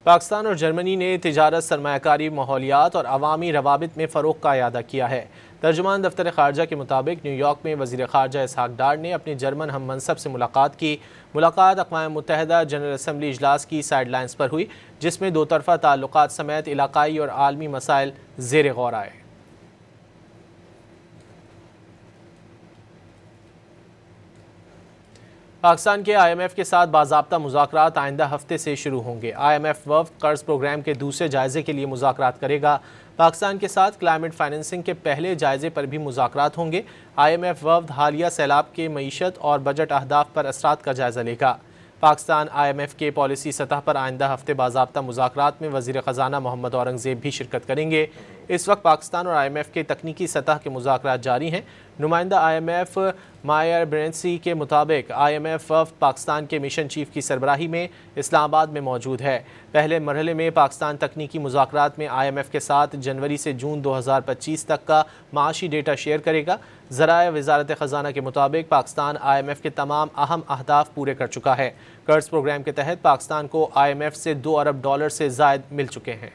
पाकिस्तान और जर्मनी ने तिजारत, सरमायाकारी, माहौलियात और अवामी रवाबित में फ़रोग़ का इरादा किया है। तर्जुमान दफ्तर ख़ारजा के मुताबिक न्यूयॉर्क में वज़ीर ख़ारजा इसहाक डार ने अपने जर्मन हम मनसब से मुलाकात की। मुलाकात अक़वाम मुत्तहिदा जनरल असम्बली इजलास की साइड लाइन्स पर हुई, जिसमें दो तरफ़ा ताल्लुकात समेत इलाक़ाई और आलमी मसाइल ज़ेर गौर आए। पाकिस्तान के IMF के साथ बाज़ाब्ता मुज़ाकरात आइंदा हफ्ते से शुरू होंगे। IMF वफ़द कर्ज प्रोग्राम के दूसरे जायज़े के लिए मुज़ाकरात करेगा। पाकिस्तान के साथ क्लाइमेट फाइनेंसिंग के पहले जायज़े पर भी मुज़ाकरात होंगे। IMF वफ़द हालिया सैलाब के मईशत और बजट अहदाफ पर असरात का जायज़ा लेगा। पाकिस्तान IMF के पॉलिसी सतह पर आइंदा हफ्ते बाज़ाब्ता मुज़ाकरात में वज़ीर ख़जाना मोहम्मद औरंगज़ेब भी शिरकत करेंगे। इस वक्त पाकिस्तान और IMF के तकनीकी सतह के मुज़ाकरात जारी हैं। नुमाइंदा IMF मायर ब्रेंसी के मुताबिक IMF वफ़द पाकिस्तान के मिशन चीफ की सरबराही में इस्लामाबाद में मौजूद है। पहले मरहले में पाकिस्तान तकनीकी मुज़ाकरात में IMF के साथ जनवरी से जून 2025 तक का माशी डेटा शेयर करेगा। ज़राए वज़ारत ख़जाना के मुताबिक पाकिस्तान IMF के तमाम अहम अहदाफ पूरे कर चुका है। कर्ज प्रोग्राम के तहत पाकिस्तान को IMF से $2 अरब से ज़ायद मिल चुके हैं।